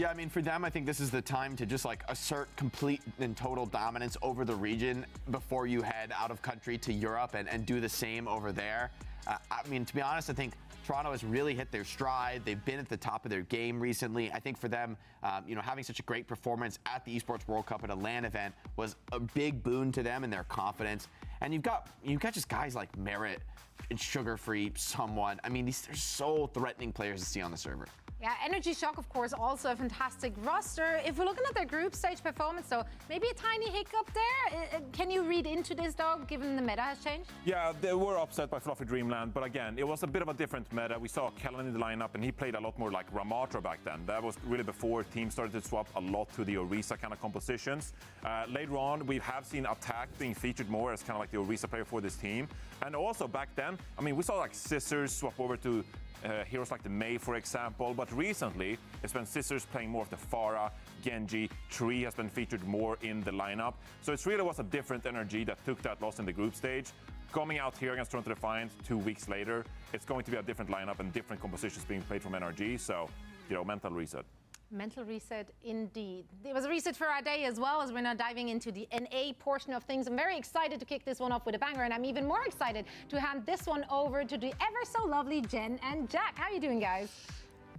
Yeah, I mean, for them, I think this is the time to just like assert complete and total dominance over the region before you head out of country to Europe and do the same over there. I mean, to be honest, I think Toronto has really hit their stride. They've been at the top of their game recently. I think for them, having such a great performance at the Esports World Cup at a LAN event was a big boon to them and their confidence. And you've got just guys like Merit and Sugar Free, someone. I mean, they're so threatening players to see on the server. Yeah, NRG Shock, of course, also a fantastic roster. If we're looking at their group stage performance, though, maybe a tiny hiccup there. Can you read into this, though, given the meta has changed? Yeah, they were upset by Fluffy Dreamland, but again, it was a bit of a different meta. We saw Kellen in the lineup, and he played a lot more like Ramatra back then. That was really before teams started to swap a lot to the Orisa kind of compositions. Later on, we have seen Attack being featured more as kind of like the Orisa player for this team. And also back then, I mean, we saw like Scissors swap over to heroes like the Mei, for example, but recently it's been Scissors playing more of the Pharah, Genji, Tree has been featured more in the lineup. So it really was a different NRG that took that loss in the group stage. Coming out here against Toronto Defiant 2 weeks later, it's going to be a different lineup and different compositions being played from NRG. So, mental reset. Mental reset, indeed. It was a reset for our day as well, as we're now diving into the NA portion of things. I'm very excited to kick this one off with a banger, and I'm even more excited to hand this one over to the ever so lovely Jen and Jack. How are you doing, guys?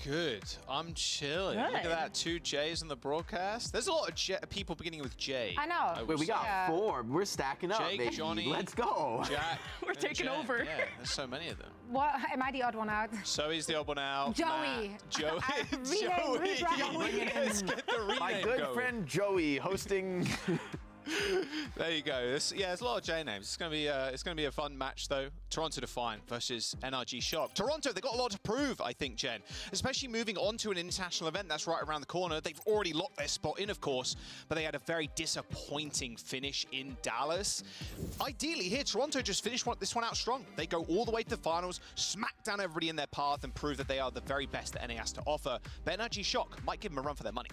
Good. I'm chilling. Good. Look at that, 2 J's in the broadcast. There's a lot of people beginning with J. I know. Wait, we got 4. We're stacking up, Jake, baby. Johnny, Let's go. Jack. We're taking Jen. over. Yeah, there's so many of them. What? Am I the odd one out? So he's the odd one out. Joey. Matt. Joey. Rename, Joey. Let's get the rename My good going. friend Joey hosting. There you go. There's a lot of J names. It's gonna be a fun match though. Toronto Defiant versus NRG Shock. Toronto, they've got a lot to prove, I think, Jen. Especially moving on to an international event that's right around the corner. They've already locked their spot in, of course, but they had a very disappointing finish in Dallas. Ideally here, Toronto just finished this one out strong. They go all the way to the finals, smack down everybody in their path, and prove that they are the very best that NA has to offer. But NRG Shock might give them a run for their money.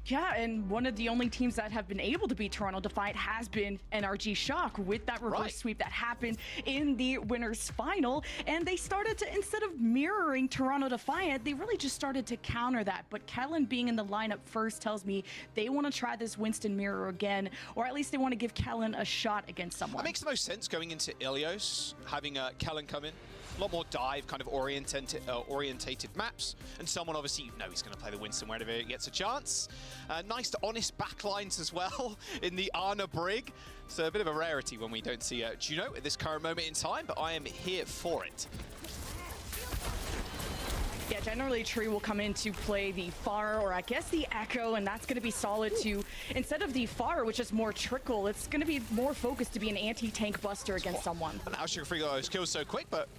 Yeah, and one of the only teams that have been able to beat Toronto Defiant has been NRG Shock with that reverse sweep that happened in the winners final. And they started to, instead of mirroring Toronto Defiant, they really just started to counter that. But Kellen being in the lineup first tells me they want to try this Winston mirror again, or at least they want to give Kellen a shot against someone. That makes the most sense going into Ilios, having Kellen come in. A lot more dive kind of orientated maps, and someone obviously you know he's going to play the Winston wherever he gets a chance. Nice honest backlines as well in the Arna Brig. So a bit of a rarity when we don't see Juno at this current moment in time, but I am here for it. Yeah, generally Tree will come in to play the Pharah, or I guess the Echo, and that's going to be solid too. Instead of the Pharah, which is more trickle, it's going to be more focused to be an anti-tank buster against someone. And now Sugar Free got those kills so quick, but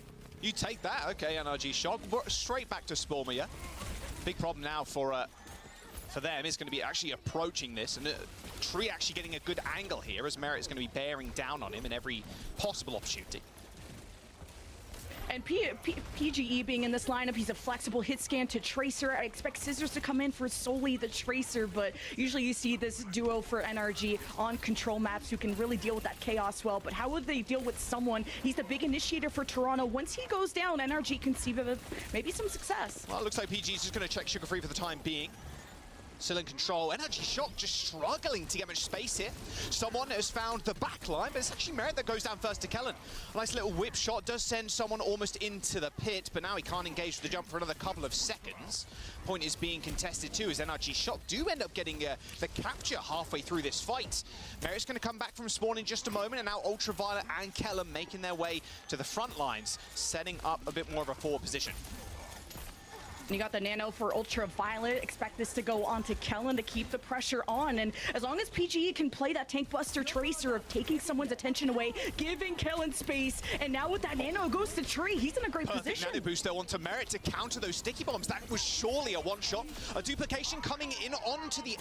you take that. Okay, NRG Shock. Straight back to Sporma, yeah? Big problem now for them is going to be actually approaching this, and Tree actually getting a good angle here as Merit is going to be bearing down on him in every possible opportunity. And PGE being in this lineup, he's a flexible hit scan to Tracer. I expect Scissors to come in for solely the Tracer, but usually you see this duo for NRG on control maps who can really deal with that chaos well. But how would they deal with someone? He's the big initiator for Toronto. Once he goes down, NRG can see maybe some success. Well, it looks like PG's just going to check Sugar Free for the time being. Still in control. NRG Shock just struggling to get much space here. Someone has found the back line, but it's actually Merit that goes down first to Kellen. A nice little whip shot does send someone almost into the pit, but now he can't engage with the jump for another couple of seconds. Point is being contested too, as NRG Shock do end up getting the capture halfway through this fight. Merit's going to come back from spawn in just a moment, and now Ultraviolet and Kellen making their way to the front lines, setting up a bit more of a forward position. And you got the nano for Ultraviolet. Expect this to go on to Kellen to keep the pressure on. And as long as PGE can play that tank buster Tracer of taking someone's attention away, giving Kellen space, and now with that nano goes to Tree, he's in a great position. Nano boost though onto Merit to counter those sticky bombs. That was surely a one-shot. A duplication coming in onto the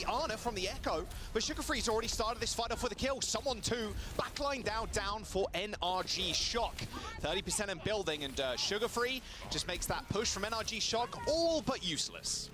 Arna from the Echo, but Sugar Free's already started this fight off with a kill. Someone too. Backline down for NRG Shock. 30% in building, and Sugar Free just makes that push from NRG Shock all but useless.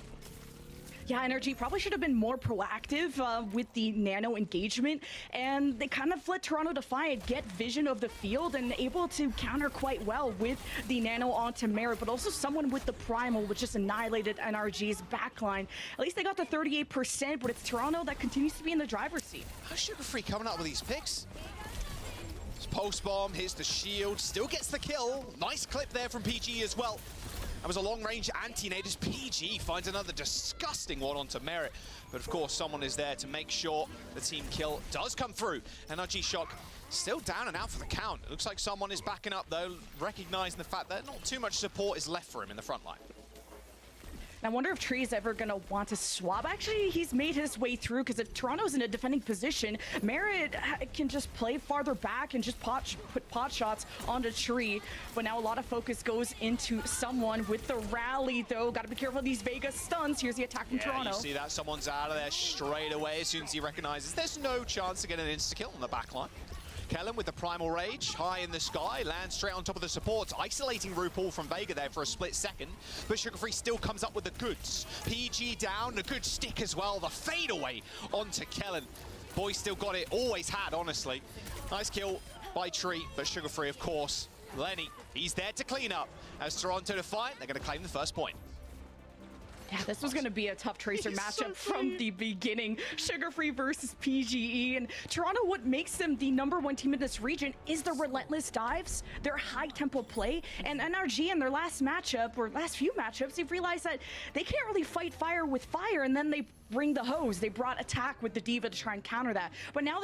Yeah, NRG probably should have been more proactive with the nano engagement, and they kind of let Toronto Defiant get vision of the field and able to counter quite well with the nano onto Merit, but also someone with the primal, which just annihilated NRG's backline. At least they got to 38%, but it's Toronto that continues to be in the driver's seat. How's Sugar Free coming up with these picks? Post bomb hits the shield, still gets the kill. Nice clip there from PG as well. That was a long-range anti-nade as PG finds another disgusting one onto Merit. But of course, someone is there to make sure the team kill does come through. NRG Shock still down and out for the count. It looks like someone is backing up though, recognizing the fact that not too much support is left for him in the front line. I wonder if Tree is ever going to want to swap. Actually, he's made his way through, because if Toronto's in a defending position, Merit can just play farther back and just put pot shots onto Tree. But now a lot of focus goes into someone with the rally, though. Got to be careful of these Vega stuns. Here's the attack from Toronto. You see that someone's out of there straight away as soon as he recognizes there's no chance to get an insta-kill on the backline. Kellen with the Primal Rage, high in the sky, lands straight on top of the supports, isolating RuPaul from Vega there for a split second, but Sugar Free still comes up with the goods. PG down, a good stick as well, the fadeaway onto Kellen. Boy still got it, always had, honestly. Nice kill by Tree, but Sugar Free, of course. Lenny, he's there to clean up. As Toronto Defiant, they're going to claim the first point. Yeah, this was going to be a tough Tracer matchup from the beginning. Sugar Free versus PGE. And Toronto, what makes them the #1 team in this region is their relentless dives, their high-tempo play. And NRG in their last matchup, or last few matchups, they've realized that they can't really fight fire with fire, and then they bring the hose. They brought attack with the D.Va to try and counter that. But now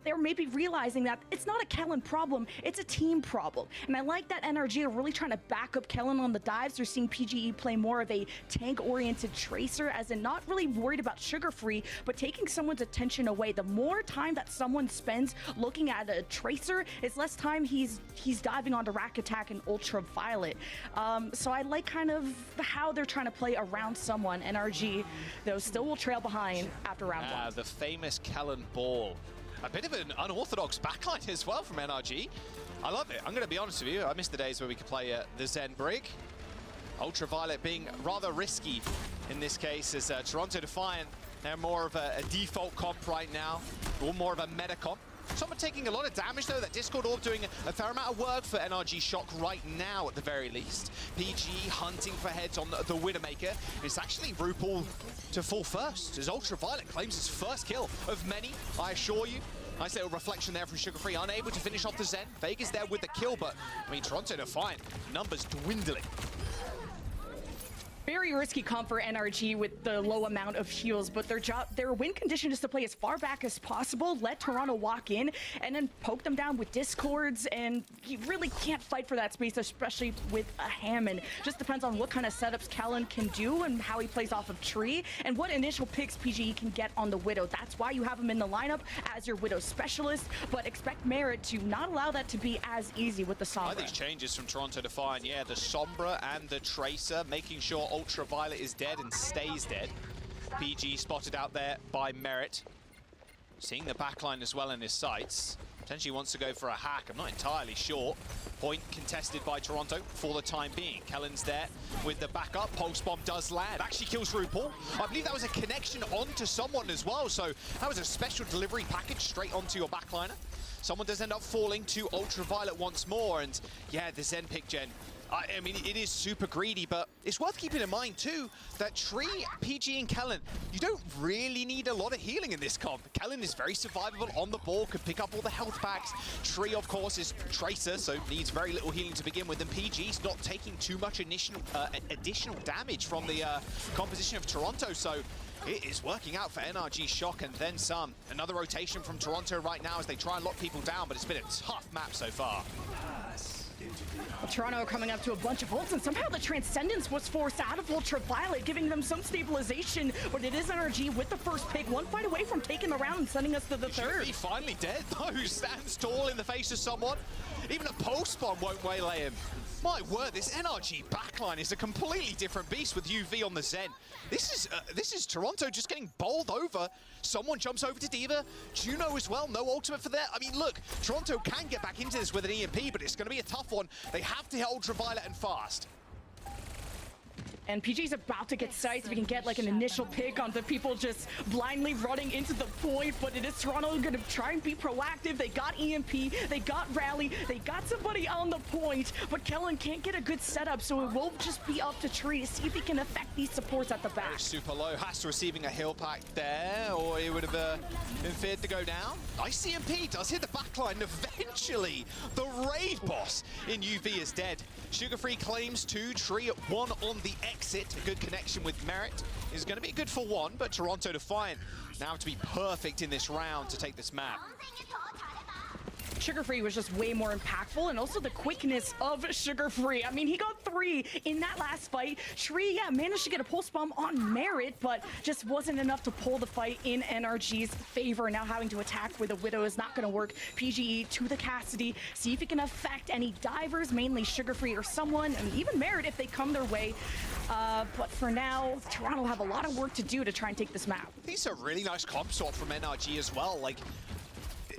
they're maybe realizing that it's not a Kellen problem, it's a team problem. And I like that NRG are really trying to back up Kellen on the dives. They're seeing PGE play more of a tank-oriented Tracer, as in not really worried about Sugar Free, but taking someone's attention away. The more time that someone spends looking at a Tracer, it's less time he's diving onto Rack Attack and Ultraviolet. So I like kind of how they're trying to play around someone. NRG, though, still will trail behind after round one. The famous Kellen ball. A bit of an unorthodox backline as well from NRG. I love it. I'm going to be honest with you. I miss the days where we could play the Zen Brig. Ultraviolet being rather risky in this case, as Toronto Defiant, they're more of a default comp right now, or more of a meta comp. Someone taking a lot of damage though. That Discord Orb doing a fair amount of work for NRG Shock right now at the very least. PG hunting for heads on the Widowmaker. It's actually RuPaul to fall first, as Ultraviolet claims his first kill of many, I assure you. Nice little reflection there from Sugar Free, unable to finish off the Zen. Vega's there with the kill, but I mean, Toronto Defiant, numbers dwindling. Very risky comp for NRG with the low amount of heals, but their win condition is to play as far back as possible, let Toronto walk in, and then poke them down with Discords, and you really can't fight for that space, especially with a Hammond. Just depends on what kind of setups Kellen can do and how he plays off of Tree, and what initial picks PGE can get on the Widow. That's why you have him in the lineup as your Widow specialist, but expect Merit to not allow that to be as easy with the Sombra. I like these changes from Toronto Defiant, yeah, the Sombra and the Tracer, making sure Ultraviolet is dead and stays dead. PG spotted out there by Merit. Seeing the backline as well in his sights. Potentially wants to go for a hack, I'm not entirely sure. Point contested by Toronto for the time being. Kellen's there with the backup. Pulse Bomb does land. Actually kills RuPaul. I believe that was a connection onto someone as well, so that was a special delivery package straight onto your backliner. Someone does end up falling to Ultraviolet once more, and yeah, the Zen pick gen. I mean, it is super greedy, but it's worth keeping in mind too that Tree, PG, and Kellen, you don't really need a lot of healing in this comp. Kellen is very survivable on the ball, can pick up all the health packs. Tree, of course, is Tracer, so needs very little healing to begin with, and PG's not taking too much additional damage from the composition of Toronto, so it is working out for NRG Shock and then some. Another rotation from Toronto right now as they try and lock people down, but it's been a tough map so far. Well, Toronto are coming up to a bunch of ults, and somehow the Transcendence was forced out of Ultraviolet, giving them some stabilization, but it is NRG with the first pick, one fight away from taking the round and sending us to the third. He's finally dead, though. Stands tall in the face of someone. Even a post bomb won't waylay him. My word, this NRG backline is a completely different beast with UV on the Zen. This is Toronto just getting bowled over. Someone jumps over to D.Va. Juno as well, no ultimate for that. I mean, look, Toronto can get back into this with an EMP, but it's going to be a tough one. They have to hit Ultraviolet and fast. And PG's about to get sights if he can get like an initial pick on the people just blindly running into the point, but it is Toronto going to try and be proactive. They got EMP, they got Rally, they got somebody on the point, but Kellen can't get a good setup, so it will just be up to Tree to see if he can affect these supports at the back. Super low, has to receiving a heal pack there, or he would have been feared to go down. Nice EMP, does hit the backline, and eventually the raid boss in UV is dead. Sugar Free claims 2, Tree at 1 on the exit. A good connection with Merit is going to be good for 1, but Toronto Defiant now to be perfect in this round to take this map. Sugar Free was just way more impactful, and also the quickness of Sugar Free. I mean, he got 3 in that last fight. Tree, yeah, managed to get a pulse bomb on Merit, but just wasn't enough to pull the fight in NRG's favor. Now having to attack with a Widow is not going to work. PGE to the Cassidy, see if it can affect any divers, mainly Sugar Free or someone, and even Merit if they come their way. But for now, Toronto have a lot of work to do to try and take this map. These are really nice comp sort from NRG as well. Like,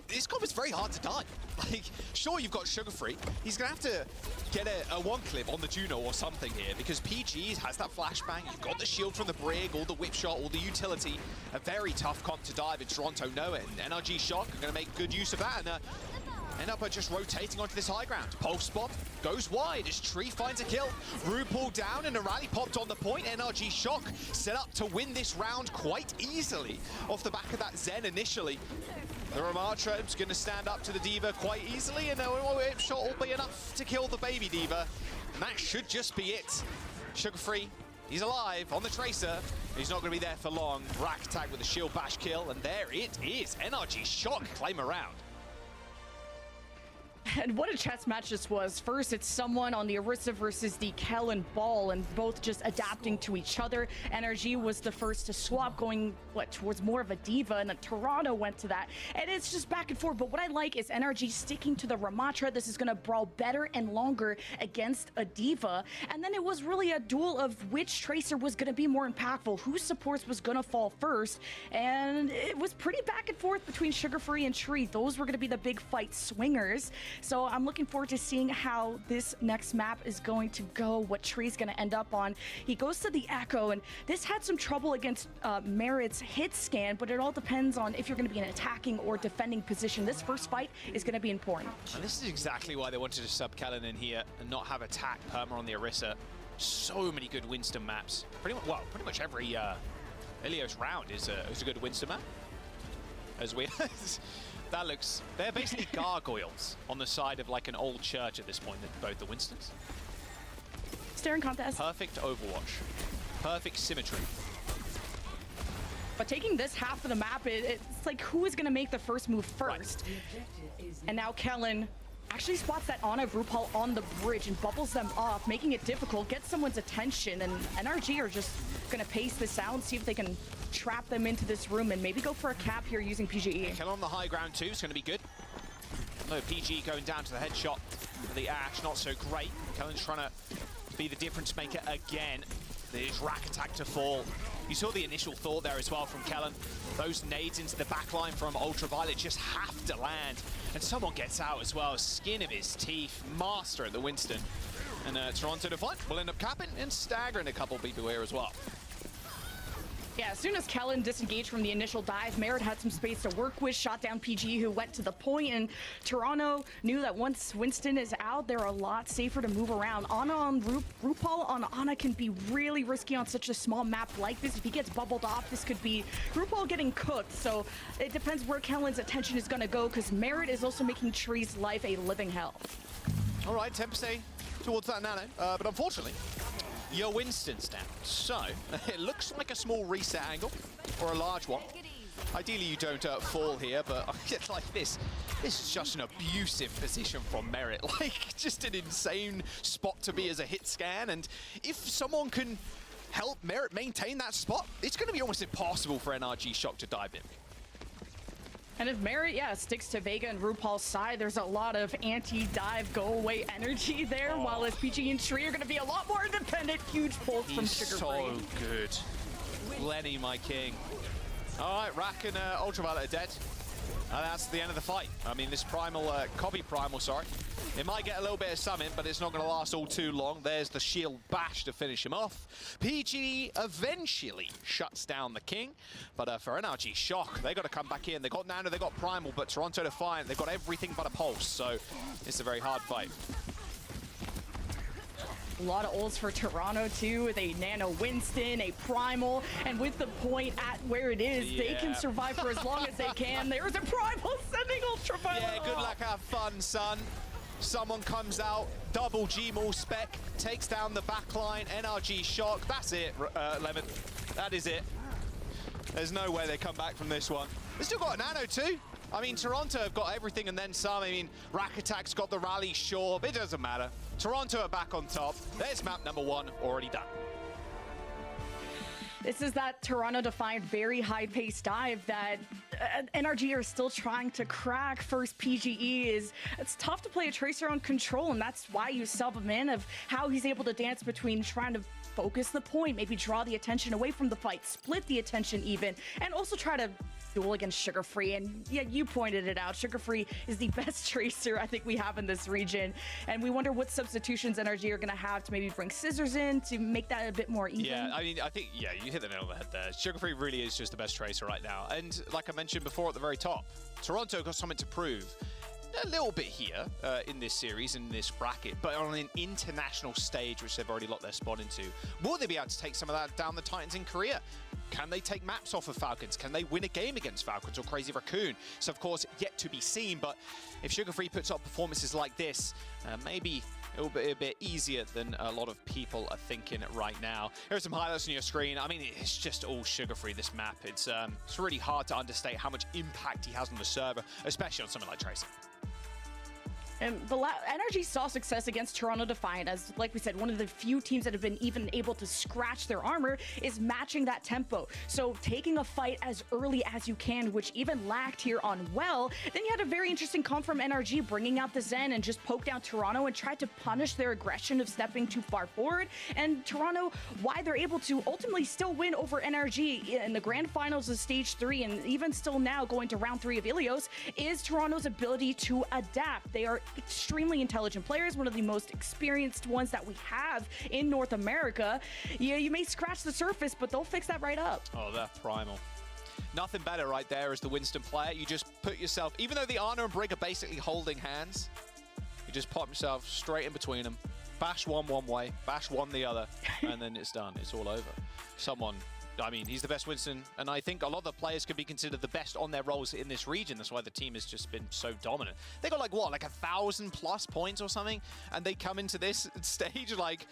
this comp is very hard to die. Like, sure, you've got Sugar Free. He's going to have to get a one clip on the Juno or something here, because PG has that flashbang. You've got the shield from the Brig, all the whip shot, all the utility. A very tough comp to dive, and Toronto know it. And NRG Shock are going to make good use of that, and end up just rotating onto this high ground. Pulse bomb goes wide as Tree finds a kill. RuPaul down, and a rally popped on the point. NRG Shock set up to win this round quite easily off the back of that Zen initially. The Ramatra is going to stand up to the D.Va quite easily, and a whip shot will be enough to kill the baby D.Va. And that should just be it. Sugar Free, he's alive on the Tracer. He's not going to be there for long. Rack attack with a shield bash kill, and there it is. NRG Shock claim a round. And what a chess match this was. First, it's someone on the Orisa versus the Kellen Ball, and both just adapting to each other. NRG was the first to swap, going towards more of a D.Va, and then Toronto went to that. And it's just back and forth. But what I like is NRG sticking to the Ramatra. This is going to brawl better and longer against a D.Va. And then it was really a duel of which Tracer was going to be more impactful, whose supports was going to fall first. And it was pretty back and forth between Sugar Free and Tree. Those were going to be the big fight swingers. So I'm looking forward to seeing how this next map is going to go, what Tree's going to end up on. He goes to the Echo, and this had some trouble against Merit's hit scan, but it all depends on if you're going to be in an attacking or defending position. This first fight is going to be important. And this is exactly why they wanted to sub Kellen in here and not have attack perma on the Orisa. So many good Winston maps. Pretty much every Ilios round is a good Winston map. As we... That looks... They're basically gargoyles on the side of like an old church at this point, both the Winstons. Staring contest. Perfect Overwatch. Perfect symmetry. But taking this half of the map, it's like who is going to make the first move first? Right. And now Kellen actually spots that Ana RuPaul on the bridge and bubbles them off, making it difficult, gets someone's attention, and NRG are just going to pace this out and see if they can trap them into this room and maybe go for a cap here using PGE. Kellen on the high ground too, it's going to be good. No, PG going down to the headshot. The Ash, not so great. Kellen's trying to be the difference maker again. There's rack attack to fall. You saw the initial thought there as well from Kellen. Those nades into the backline from Ultraviolet just have to land. And someone gets out as well. Skin of his teeth. Master at the Winston. And Toronto Defiant will end up capping and staggering a couple people here as well. Yeah, as soon as Kellen disengaged from the initial dive, Merit had some space to work with, shot down PG, who went to the point, and Toronto knew that once Winston is out, they're a lot safer to move around. Ana on RuPaul on Ana can be really risky on such a small map like this. If he gets bubbled off, this could be RuPaul getting cooked, so it depends where Kellen's attention is going to go, because Merit is also making Tree's life a living hell. All right, 10% towards that Nano, but unfortunately, your Winston's down. So, it looks like a small reset angle, or a large one. Ideally, you don't fall here, but it's like this. This is just an abusive position from Merit. Like, just an insane spot to be as a hit scan, and if someone can help Merit maintain that spot, it's going to be almost impossible for NRG Shock to dive in. And if Merit, yeah, sticks to Vega and RuPaul's side, there's a lot of anti-dive, go-away energy there, while as PG and Tree are going to be a lot more independent. Huge pulse from Sugar Free. So good. Lenny, my king. All right, Rack and Ultraviolet are dead. And that's the end of the fight. I mean, this Primal, copy Primal, sorry. It might get a little bit of summon, but it's not going to last all too long. There's the shield bash to finish him off. PG eventually shuts down the King. But for NRG Shock, they got to come back in. They got Nano, they got Primal, but Toronto Defiant, they've got everything but a pulse. So it's a very hard fight. A lot of ults for Toronto too, with a Nano Winston, a Primal, and with the point at where it is, they can survive for as long as they can. There's a Primal sending Ultraviolet. Yeah, good luck, have fun, son. Someone comes out, double Gmaul spec, takes down the backline, NRG Shock. That's it, Lemon. That is it. There's no way they come back from this one. They still got a Nano too. I mean, Toronto have got everything and then some. I mean, Rack Attack's got the rally, sure, but it doesn't matter. Toronto are back on top. There's map number 1 already done. This is that Toronto Defiant very high-paced dive that NRG are still trying to crack. First PGE it's tough to play a Tracer on control, and that's why you sub him in, of how he's able to dance between trying to focus the point, maybe draw the attention away from the fight, split the attention even, and also try to duel against Sugar Free. And yeah, you pointed it out, Sugar Free is the best Tracer I think we have in this region, and we wonder what substitutions NRG are going to have to maybe bring Scissors in to make that a bit more even. Yeah, I mean, I think, yeah, you hit the nail on the head there. Sugar Free really is just the best Tracer right now, and like I mentioned before at the very top, Toronto got something to prove. A little bit here in this series, in this bracket, but on an international stage, which they've already locked their spot into. Will they be able to take some of that down the Titans in Korea? Can they take maps off of Falcons? Can they win a game against Falcons or Crazy Raccoon? So, of course, yet to be seen, but if Sugar Free puts up performances like this, maybe it will be a bit easier than a lot of people are thinking right now. Here's some highlights on your screen. I mean, it's just all Sugar Free, this map. It's really hard to understate how much impact he has on the server, especially on something like Tracer. And the NRG saw success against Toronto Defiant, as, like we said, one of the few teams that have been even able to scratch their armor is matching that tempo. So taking a fight as early as you can, which even lacked here on Well. Then you had a very interesting comp from NRG, bringing out the Zen and just poke down Toronto and tried to punish their aggression of stepping too far forward. And Toronto, why they're able to ultimately still win over NRG in the grand finals of stage 3, and even still now going to round 3 of Ilios, is Toronto's ability to adapt. They are extremely intelligent players, one of the most experienced ones that we have in North America. Yeah, you may scratch the surface, but they'll fix that right up. Oh, that Primal. Nothing better right there as the Winston player. You just put yourself, even though the Ana and Brig are basically holding hands, you just pop yourself straight in between them, bash one way, bash one the other, and then it's done. It's all over. I mean, he's the best Winston, and I think a lot of the players could be considered the best on their roles in this region. That's why the team has just been so dominant. They got like, what, like 1,000+ points or something? And they come into this stage like,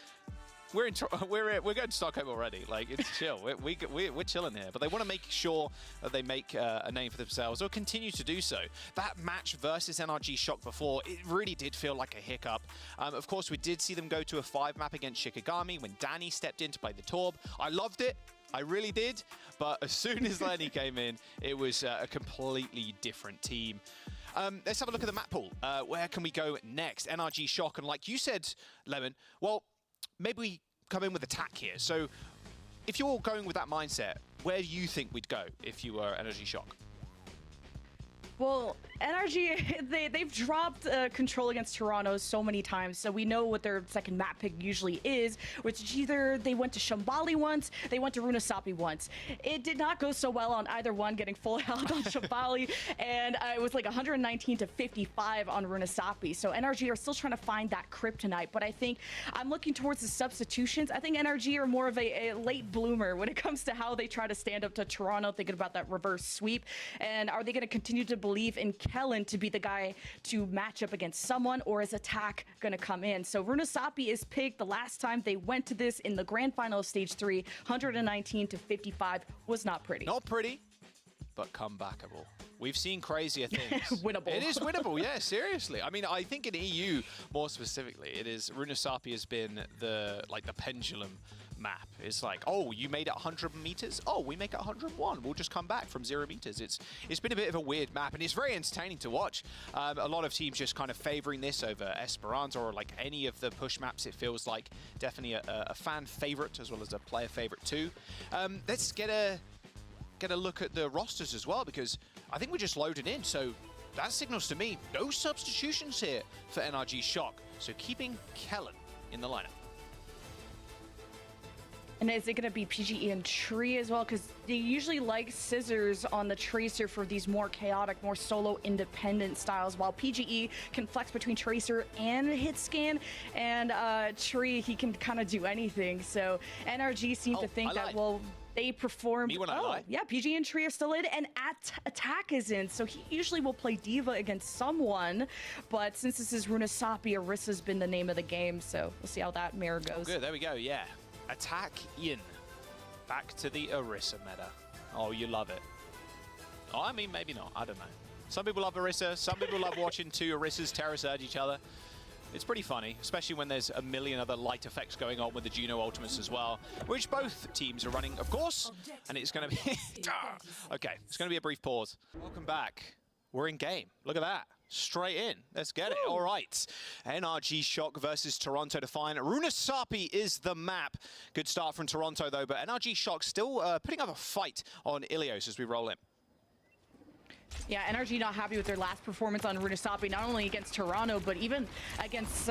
we're going to Stockholm already. Like, it's chill. We're chilling here. But they want to make sure that they make a name for themselves, or continue to do so. That match versus NRG Shock before, it really did feel like a hiccup. Of course, we did see them go to a 5 map against Shikigami when Danny stepped in to play the Torb. I loved it. I really did, but as soon as Lenny came in, it was a completely different team. Let's have a look at the map pool. Where can we go next? NRG Shock, and like you said, Lemon, well, maybe we come in with attack here. So if you're going with that mindset, where do you think we'd go if you were NRG Shock? Well, NRG, they've dropped control against Toronto so many times, so we know what their second map pick usually is, which is either they went to Shambali once, they went to Runasappi once. It did not go so well on either one, getting full health on Shambali, and it was like 119 to 55 on Runasappi. So NRG are still trying to find that kryptonite, but I think I'm looking towards the substitutions. I think NRG are more of a late bloomer when it comes to how they try to stand up to Toronto, thinking about that reverse sweep, and are they going to continue to believe in Kellen to be the guy to match up against someone, or is attack going to come in? So Runasappi is picked. The last time they went to this in the grand final of stage 3, 119 to 55 was not pretty. Not pretty, but comebackable. We've seen crazier things. Winnable. It is winnable, yeah, seriously. I mean, I think in EU, more specifically, it is Runasappi has been the pendulum map. It's like, oh, you made it 100 meters? Oh, we make it 101. We'll just come back from 0 meters. It's been a bit of a weird map, and it's very entertaining to watch. A lot of teams just kind of favoring this over Esperanza or like any of the push maps. It feels like definitely a fan favorite as well as a player favorite too. Let's get a look at the rosters as well, because I think we're just loaded in, so that signals to me no substitutions here for NRG Shock. So keeping Kellen in the lineup. And is it going to be PGE and Tree as well? Because they usually like Scissors on the Tracer for these more chaotic, more solo independent styles, while PGE can flex between Tracer and hit scan, and Tree, he can kind of do anything. So NRG seem to think that, well, they performed. Me when I lie. Yeah, PGE and Tree are still in, and Attack is in. So he usually will play Diva against someone, but since this is Runasappi, Orissa's been the name of the game, so we'll see how that mirror goes. Good, there we go, yeah. Attack in. Back to the Orisa meta. Oh, you love it. Oh, I mean, maybe not. I don't know. Some people love Orisa. Some people love watching two Orissas terror surge each other. It's pretty funny, especially when there's a million other light effects going on with the Juno ultimates as well, which both teams are running, of course. And it's going to be... Okay, it's going to be a brief pause. Welcome back. We're in game. Look at that. Straight in. Let's get it. All right. NRG Shock versus Toronto Defiant. Runasappi is the map. Good start from Toronto, though, but NRG Shock still putting up a fight on Ilios as we roll in. Yeah, NRG not happy with their last performance on Runasappi, not only against Toronto, but even against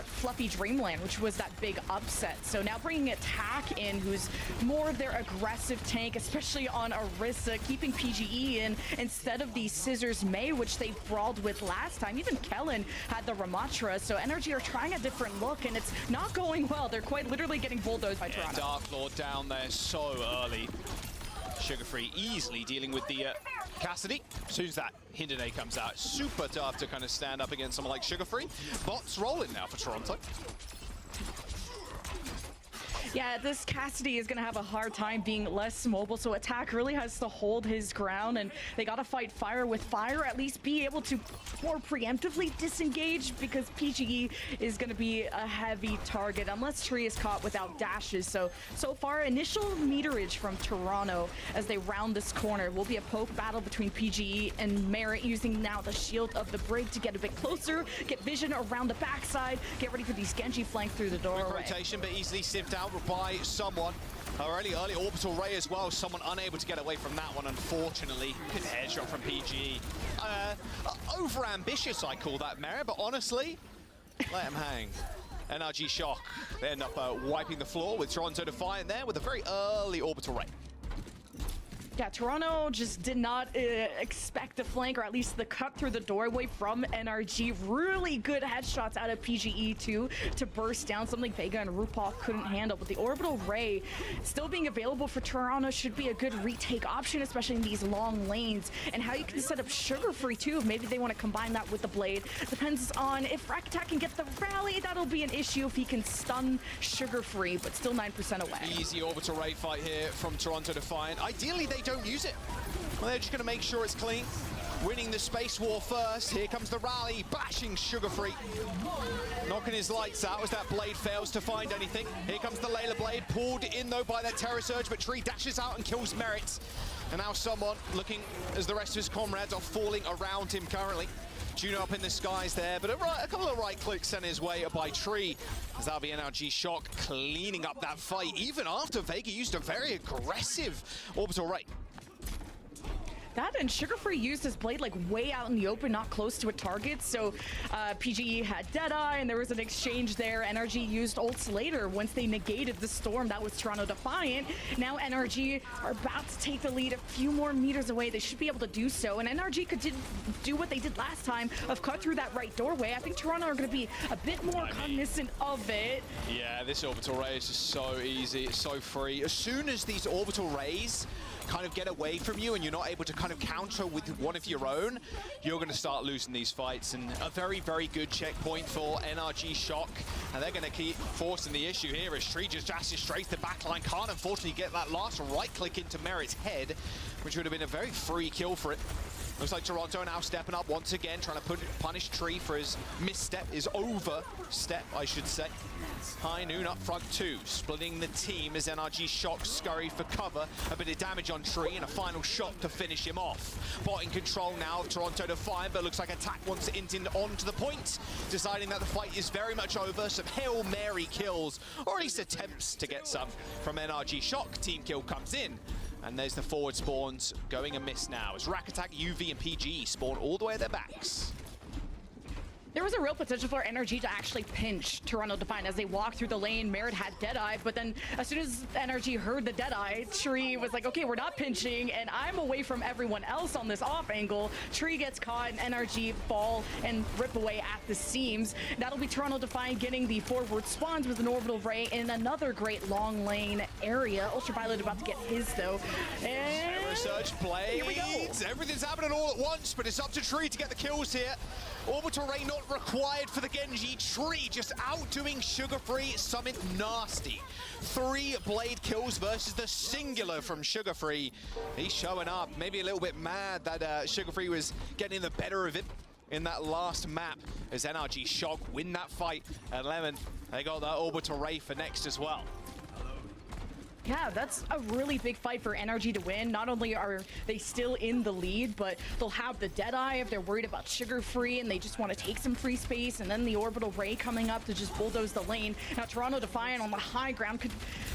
Fluffy Dreamland, which was that big upset. So now bringing Attack in, who's more their aggressive tank, especially on Orisa, keeping PGE in instead of the Scissors May, which they brawled with last time. Even Kellen had the Ramatra, so NRG are trying a different look, and it's not going well. They're quite literally getting bulldozed by Toronto. Dark Lord down there so early. Sugar Free easily dealing with the Cassidy. As soon as that Hindane comes out, super tough to kind of stand up against someone like Sugar Free. Bots rolling now for Toronto. Yeah, this Cassidy is going to have a hard time being less mobile, so Attack really has to hold his ground, and they got to fight fire with fire, at least be able to more preemptively disengage, because PGE is going to be a heavy target, unless Tree is caught without dashes. So far, initial meterage from Toronto as they round this corner will be a poke battle between PGE and Merit, using now the shield of the break to get a bit closer, get vision around the backside, get ready for these Genji flank through the doorway. Rotation, but easily sieved out by someone. Early orbital ray as well. Someone unable to get away from that one, unfortunately. Good headshot from PGE. Over ambitious, I call that, Merit, but honestly, let him hang. NRG Shock, they end up wiping the floor with Toronto Defiant there with a very early orbital ray. Yeah, Toronto just did not expect the flank, or at least the cut through the doorway from NRG. Really good headshots out of PGE too to burst down, something Vega and RuPaul couldn't handle. But the orbital ray still being available for Toronto should be a good retake option, especially in these long lanes. And how you can set up Sugar Free too, maybe they want to combine that with the blade. Depends on if Rakitak can get the rally. That'll be an issue if he can stun Sugar Free, but still 9% away. Easy orbital ray fight here from Toronto Defiant. Ideally, they don't use it. Well, they're just going to make sure it's clean. Winning the space war first. Here comes the rally, bashing Sugar Free. Knocking his lights out as that blade fails to find anything. Here comes the Layla blade, pulled in though by that Terror Surge, but Tree dashes out and kills Merit. And now someone looking as the rest of his comrades are falling around him currently. Juno up in the skies there, but a couple of right clicks sent his way by Tree. As that'll be NRG Shock cleaning up that fight, even after Vega used a very aggressive orbital ray. That and Sugar Free used his blade like way out in the open, not close to a target. So PGE had Deadeye, and there was an exchange there. NRG used ults later once they negated the storm. That was Toronto Defiant. Now NRG are about to take the lead a few more meters away. They should be able to do so. And NRG could do what they did last time of cut through that right doorway. I think Toronto are going to be a bit more cognizant of it. Yeah, this orbital ray is just so easy. It's so free. As soon as these orbital rays kind of get away from you and you're not able to kind of counter with one of your own, you're going to start losing these fights. And a very, very good checkpoint for NRG Shock. And they're going to keep forcing the issue here as Tree just dashes straight to the backline. Can't unfortunately get that last right click into Merit's head, which would have been a very free kill for it. Looks like Toronto now stepping up once again, trying to punish Tree for his misstep, his overstep, I should say. High Noon up front too, splitting the team as NRG Shock scurry for cover. A bit of damage on Tree and a final shot to finish him off. Bot in control now of Toronto Defiant, but looks like Attack wants to int on to the point, deciding that the fight is very much over. Some Hail Mary kills, or at least attempts to get some from NRG Shock. Team kill comes in And there's the forward spawns going amiss now as Rack Attack, UV, and PGE spawn all the way at their backs. There was a real potential for NRG to actually pinch Toronto Defiant as they walked through the lane. Merit had Deadeye, but then as soon as NRG heard the Deadeye, Tree was like, okay, we're not pinching, and I'm away from everyone else on this off angle. Tree gets caught, and NRG fall and rip away at the seams. That'll be Toronto Defiant getting the forward spawns with an orbital ray in another great long lane area. Ultraviolet about to get his, though. And Surge blades. Everything's happening all at once, but it's up to Tree to get the kills here. Orbital Ray not required for the Genji. Tree just outdoing Sugar Free. Something nasty. 3 blade kills versus the singular from Sugar Free. He's showing up. Maybe a little bit mad that Sugar Free was getting the better of him in that last map as NRG Shock win that fight at Lemon. They got that Orbital Ray for next as well. Yeah, that's a really big fight for NRG to win. Not only are they still in the lead, but they'll have the Deadeye if they're worried about Sugar Free and they just want to take some free space, and then the Orbital Ray coming up to just bulldoze the lane. Now Toronto Defiant on the high ground could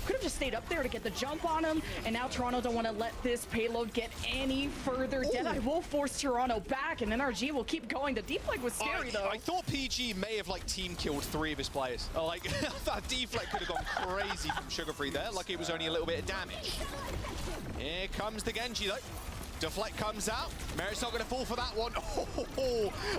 have just stayed up there to get the jump on him, and now Toronto don't want to let this payload get any further. Ooh. Deadeye will force Toronto back, and NRG will keep going. The deflect was scary, though. I thought PG may have team killed 3 of his players. That deflect could have gone crazy from Sugar Free there. Like it was only a little bit of damage. Here comes the Genji though. Deflect comes out. Merit's not going to fall for that one.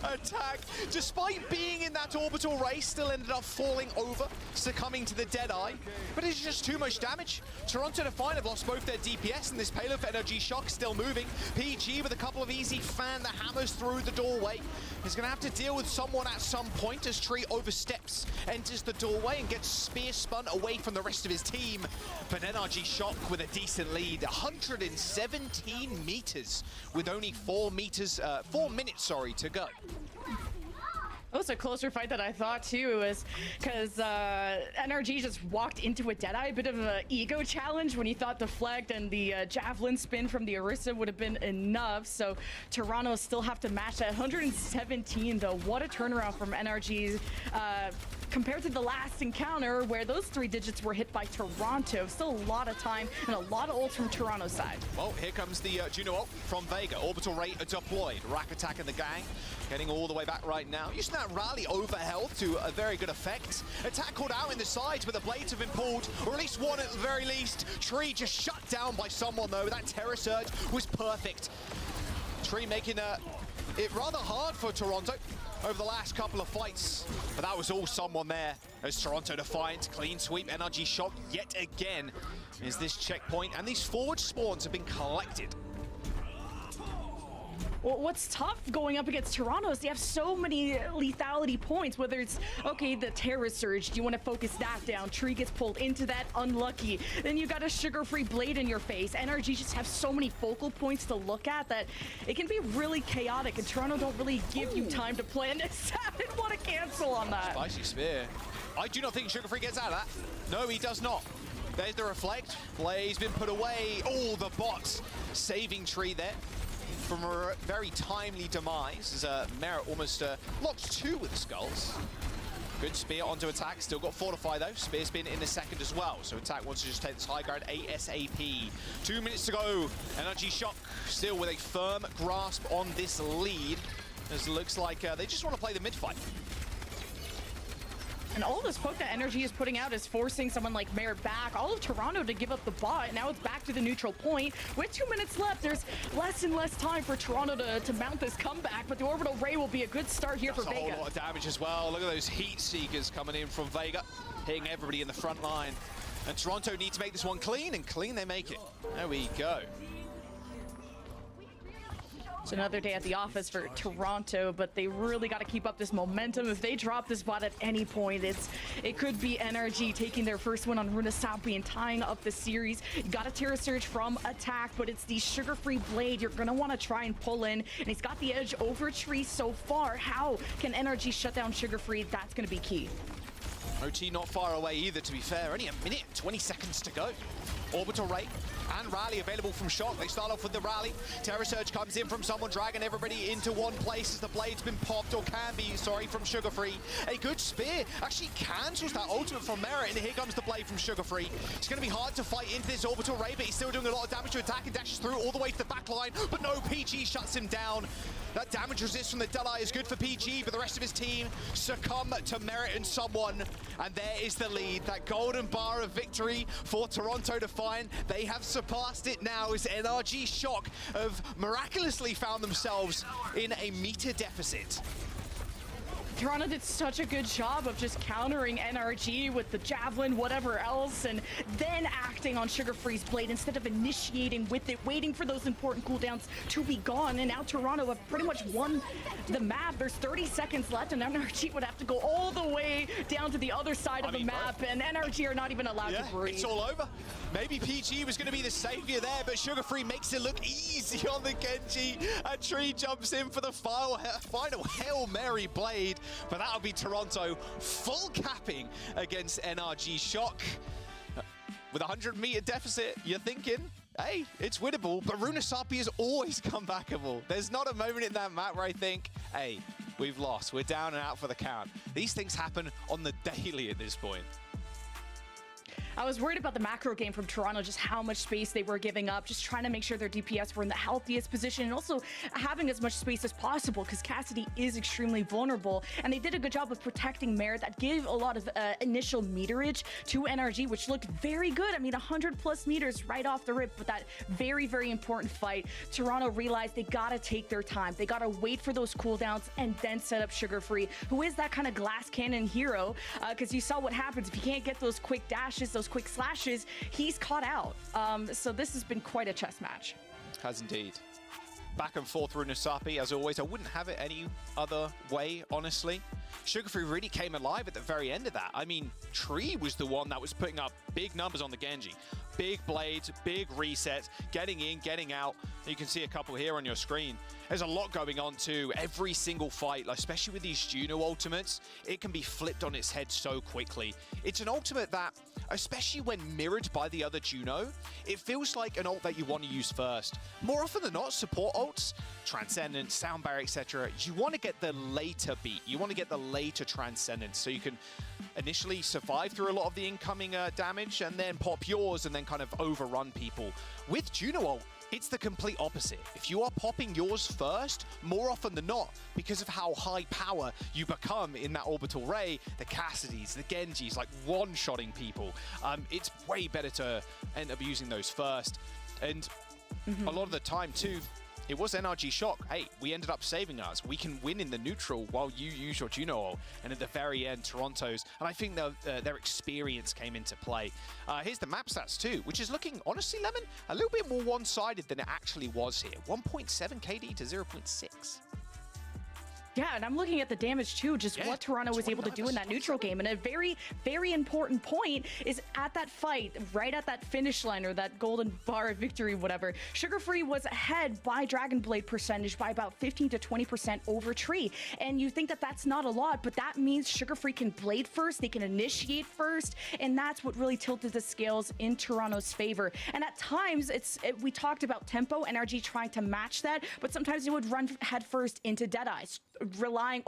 Attack. Despite being in that orbital race, still ended up falling over, succumbing to the Deadeye. But it's just too much damage. Toronto Defiant have lost both their DPS, and this payload for NRG Shock still moving. PG with a couple of easy fan that hammers through the doorway. He's going to have to deal with someone at some point as Tree oversteps, enters the doorway, and gets spear spun away from the rest of his team. But NRG Shock with a decent lead, 117 meters with only 4 minutes to go. It was a closer fight than I thought too. It was because NRG just walked into a Deadeye, a bit of an ego challenge when he thought deflect and the javelin spin from the Orisa would have been enough. So Toronto still have to match that. 117 though. What a turnaround from NRG compared to the last encounter where those 3 digits were hit by Toronto. Still a lot of time and a lot of ults from Toronto's side. Well, here comes the Juno ult from Vega. Orbital Ray deployed. Rack Attack in the gang. Getting all the way back right now. Using that rally over health to a very good effect. Attack called out in the sides, but the blades have been pulled, or at least one at the very least. Tree just shut down by someone though. That Terror Surge was perfect. Tree making it rather hard for Toronto over the last couple of fights. But that was all someone there as Toronto Defiant clean sweep. NRG Shock yet again is this checkpoint, and these forward spawns have been collected. Well, what's tough going up against Toronto is they have so many lethality points, whether it's, okay, the Terror Surge, do you want to focus that down? Tree gets pulled into that, unlucky. Then you got a sugar-free blade in your face. NRG just have so many focal points to look at that it can be really chaotic, and Toronto don't really give you time to plan. Didn't want to cancel on that. Spicy spear. I do not think Sugar Free gets out of that. No, he does not. There's the reflect. Blade's been put away. Oh, the bots saving Tree there from a very timely demise as Merit almost locked 2 with the skulls. Good spear onto Attack, still got Fortify though. Spear spin in the second as well. So Attack wants to just take this high ground ASAP. 2 minutes to go. NRG Shock still with a firm grasp on this lead. As it looks like they just want to play the mid fight. And all this poke that NRG is putting out is forcing someone like Merit back. All of Toronto to give up the bot. Now it's back to the neutral point. With 2 minutes left, there's less and less time for Toronto to mount this comeback. But the Orbital Ray will be a good start here for Vega. That's a whole lot of damage as well. Look at those Heat Seekers coming in from Vega, hitting everybody in the front line. And Toronto need to make this one clean, and clean they make it. There we go. It's another day at the office for Toronto, but they really got to keep up this momentum. If they drop this bot at any point, it could be NRG taking their first win on Runasappi and tying up the series. You got a Terror Surge from Attack, but it's the sugar-free blade you're going to want to try and pull in, and he's got the edge over Tree so far. How can NRG shut down sugar-free? That's going to be key. OT not far away either, to be fair. Only a minute and 20 seconds to go. Orbital Ray and rally available from Shock. They start off with the rally. Terror Surge comes in from someone, dragging everybody into one place as the blade's been popped, or can be, sorry, from Sugar Free. A good spear actually cancels that ultimate from Merit, and here comes the blade from Sugar Free. It's going to be hard to fight into this orbital ray, but he's still doing a lot of damage to attack and dashes through all the way to the back line, but no, PG shuts him down. That damage resist from the Deadeye is good for PG, but the rest of his team succumb to Merit and someone. And there is the lead, that golden bar of victory for Toronto Defiant. They have surpassed it now as NRG Shock have miraculously found themselves in a meter deficit. Toronto did such a good job of just countering NRG with the javelin, whatever else, and then acting on Sugar Free's blade instead of initiating with it, waiting for those important cooldowns to be gone. And now Toronto have pretty much won the map. There's 30 seconds left, and NRG would have to go all the way down to the other side of the map, and NRG are not even allowed to breathe. It's all over. Maybe PG was going to be the savior there, but Sugar Free makes it look easy on the Genji, and Tree jumps in for the final Hail Mary blade. But that'll be Toronto full capping against NRG Shock. With a 100-meter deficit, you're thinking, hey, it's winnable, but Runasappi is always comebackable. There's not a moment in that map where I think, hey, we've lost, we're down and out for the count. These things happen on the daily at this point. I was worried about the macro game from Toronto, just how much space they were giving up, just trying to make sure their DPS were in the healthiest position, and also having as much space as possible, because Cassidy is extremely vulnerable, and they did a good job of protecting Merit. That gave a lot of initial meterage to NRG, which looked very good. I mean, 100+ meters right off the rip, but that very, very important fight. Toronto realized they gotta take their time. They gotta wait for those cooldowns and then set up Sugar Free, who is that kind of glass cannon hero, because you saw what happens if you can't get those quick dashes, those quick slashes, he's caught out. So this has been quite a chess match. Has indeed. Back and forth Runasappi, as always. I wouldn't have it any other way, honestly. Sugar Free really came alive at the very end of that. I mean, Tree was the one that was putting up big numbers on the Genji. Big blades, big resets, getting in, getting out. You can see a couple here on your screen. There's a lot going on too. Every single fight, especially with these Juno ultimates, it can be flipped on its head so quickly. It's an ultimate that, especially when mirrored by the other Juno, it feels like an ult that you want to use first. More often than not, support ults, Transcendence, Sound Barrier, etc., you want to get the later beat. You want to get the later Transcendence, so you can initially survive through a lot of the incoming damage and then pop yours and then kind of overrun people. With Juno ult, it's the complete opposite. If you are popping yours first, more often than not, because of how high power you become in that orbital ray, the Cassidys, the Genjis, like one-shotting people, it's way better to end up using those first. And a lot of the time too, it was NRG Shock. Hey, we ended up saving us. We can win in the neutral while you use your Juno ult. And at the very end, Toronto's, and I think their experience came into play. Here's the map stats too, which is looking, honestly, Lemon, a little bit more one-sided than it actually was here. 1.7 KD to 0.6. Yeah, and I'm looking at the damage too, just what Toronto was able to do in that neutral game. And a very, very important point is at that fight, right at that finish line, or that golden bar of victory, whatever, Sugar Free was ahead by Dragon Blade percentage by about 15 to 20% over Tree. And you think that that's not a lot, but that means Sugar Free can blade first, they can initiate first, and that's what really tilted the scales in Toronto's favor. And at times, we talked about tempo, NRG trying to match that, but sometimes it would run head first into Deadeyes, relying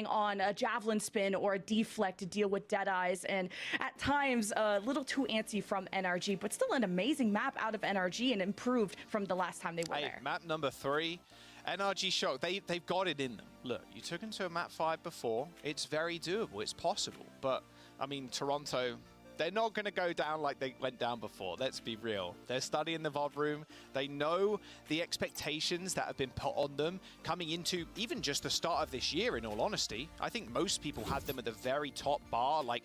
on a javelin spin or a deflect to deal with Deadeyes, and at times a little too antsy from NRG, but still an amazing map out of NRG and improved from the last time they were there. Map number 3, NRG Shock, they've got it in them. Look, you took them to a map 5 before. It's very doable, it's possible, but I mean, Toronto, they're not going to go down like they went down before. Let's be real. They're studying the VOD room. They know the expectations that have been put on them coming into even just the start of this year, in all honesty. I think most people had them at the very top bar. Like,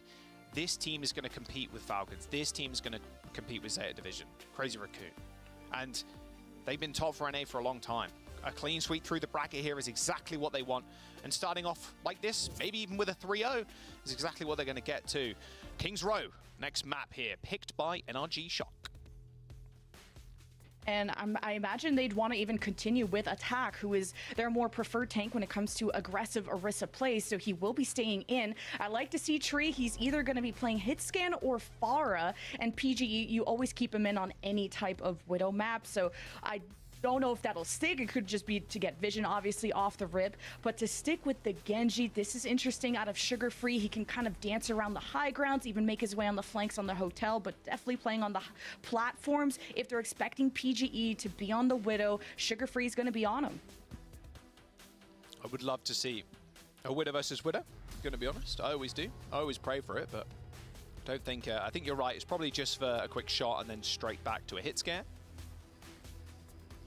this team is going to compete with Falcons. This team is going to compete with Zeta Division. Crazy Raccoon. And they've been top for NA for a long time. A clean sweep through the bracket here is exactly what they want. And starting off like this, maybe even with a 3-0, is exactly what they're going to get to. Kings Row, next map here, picked by NRG Shock. And I imagine they'd want to even continue with Attack, who is their more preferred tank when it comes to aggressive Orisa plays, so he will be staying in. I like to see Tree. He's either going to be playing Hitscan or Pharah, and PGE, you always keep him in on any type of Widow map, so I don't know if that'll stick. It could just be to get vision, obviously, off the rip. But to stick with the Genji, this is interesting. Out of Sugar Free, he can kind of dance around the high grounds, even make his way on the flanks on the hotel, but definitely playing on the platforms. If they're expecting PGE to be on the Widow, Sugar Free is going to be on him. I would love to see a Widow versus Widow, going to be honest. I always do. I always pray for it, but don't think... I think you're right. It's probably just for a quick shot and then straight back to a hit scare.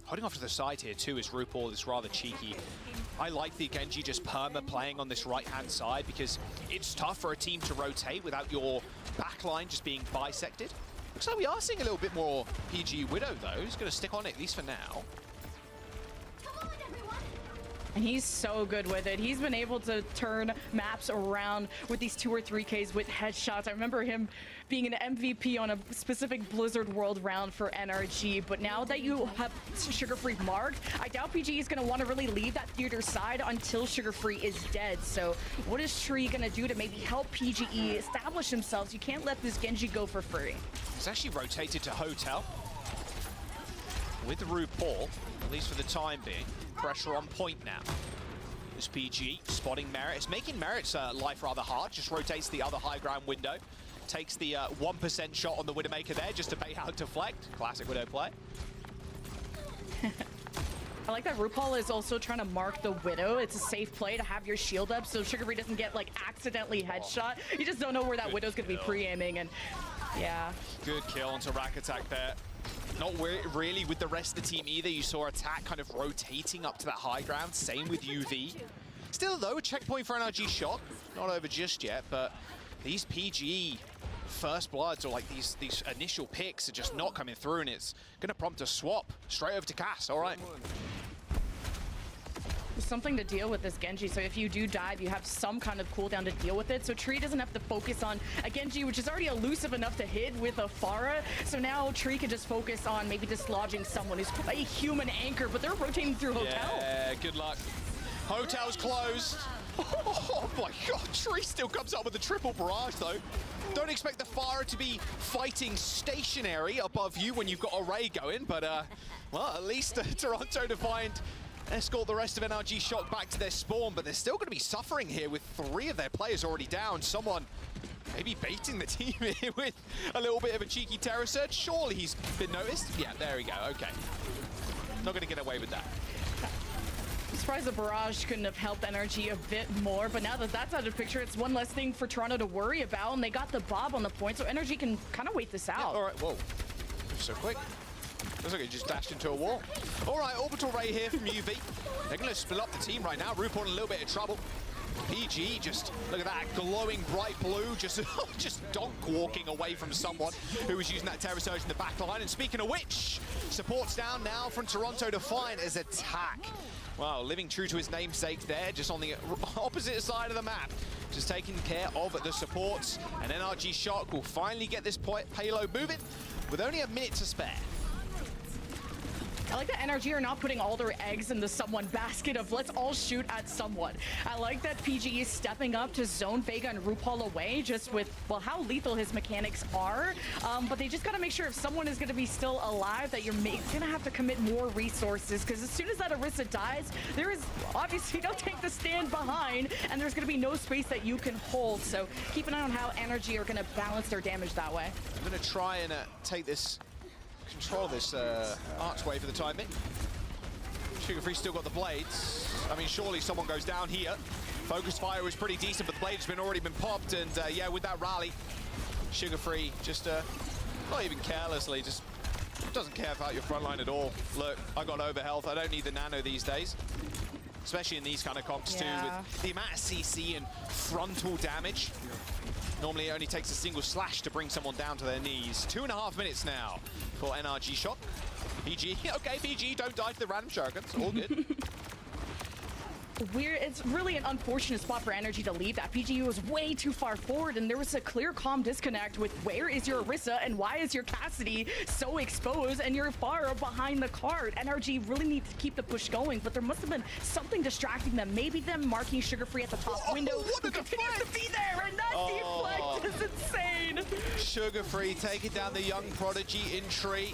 Holding off to the side here too is RuPaul is rather cheeky. I like the Genji just perma playing on this right-hand side because it's tough for a team to rotate without your backline just being bisected. Looks like we are seeing a little bit more PG Widow though. He's going to stick on it at least for now. And he's so good with it. He's been able to turn maps around with these 2 or 3Ks with headshots. I remember him being an MVP on a specific Blizzard World round for NRG. But now that you have Sugar Free marked, I doubt PG is going to want to really leave that theater side until Sugar Free is dead. So what is Tree going to do to maybe help PGE establish themselves? You can't let this Genji go for free. It's actually rotated to Hotel with RuPaul, at least for the time being. Pressure on point now. This PG spotting Merit. It's making Merit's life rather hard. Just rotates the other high ground window. Takes the 1% shot on the Widowmaker there just to bait out deflect. Classic Widow play. I like that RuPaul is also trying to mark the Widow. It's a safe play to have your shield up so Sugar Free doesn't get like accidentally headshot. You just don't know where that Widow's going to be pre-aiming, and yeah. Good kill onto Rack Attack there. Not really with the rest of the team either. You saw Attack kind of rotating up to that high ground. Same with UV. Still though, a checkpoint for NRG Shock. Not over just yet, but these PG first bloods or like these initial picks are just not coming through, and it's going to prompt a swap straight over to Cass. All right. Something to deal with this Genji, so if you do dive, you have some kind of cooldown to deal with it, so Tree doesn't have to focus on a Genji, which is already elusive enough to hit with a Pharah, so now Tree can just focus on maybe dislodging someone who's a human anchor, but they're rotating through Hotel. Yeah, good luck. Hotel's closed. Oh my god, Tree still comes up with a triple barrage though. Don't expect the Pharah to be fighting stationary above you when you've got Array going, but well, at least Toronto Defiant escort the rest of NRG Shock back to their spawn, but they're still going to be suffering here with 3 of their players already down. Someone maybe baiting the team here with a little bit of a cheeky terror surge. Surely he's been noticed. Yeah, there we go. Okay. Not going to get away with that. I'm surprised the barrage couldn't have helped NRG a bit more, but now that that's out of the picture, it's one less thing for Toronto to worry about, and they got the Bob on the point, so NRG can kind of wait this out. Yeah, all right, whoa. So quick. Looks like he just dashed into a wall. All right, Orbital Ray here from UV. They're going to split up the team right now. RuPaul in a little bit of trouble. PG, just look at that glowing bright blue, just donk walking away from someone who was using that terror surge in the back line. And speaking of which, support's down now from Toronto Defiant as Attack. Wow, living true to his namesake there, just on the opposite side of the map. Just taking care of the supports. And NRG Shock will finally get this payload moving with only a minute to spare. I like that NRG are not putting all their eggs in the someone basket of let's all shoot at someone. I like that PG is stepping up to zone Vega and RuPaul away just with, well, how lethal his mechanics are. But they just got to make sure if someone is going to be still alive that you're going to have to commit more resources, because as soon as that Orisa dies, there is obviously no tank to stand behind, and there's going to be no space that you can hold. So keep an eye on how NRG are going to balance their damage that way. I'm going to try and control this archway for the time being. Sugar Free still got the blades. I mean, surely someone goes down here. Focus fire was pretty decent, but the blade's already been popped, and yeah, with that rally, Sugar Free just not even carelessly, just doesn't care about your front line at all. Look, I got overhealth. I don't need the nano these days. Especially in these kind of comps too, with the amount of CC and frontal damage. Normally it only takes a single slash to bring someone down to their knees. 2.5 minutes now for NRG Shock. PG, okay, PG, don't die to the random shurikens, all good. it's really an unfortunate spot for NRG to leave that. PGU was way too far forward, and there was a clear comm disconnect with where is your Orisa and why is your Cassidy so exposed and you're far behind the cart. NRG really needs to keep the push going, but there must have been something distracting them. Maybe them marking Sugar Free at the top window, who continues to be there, and that deflect is insane. Sugar Free taking down the young prodigy in tree.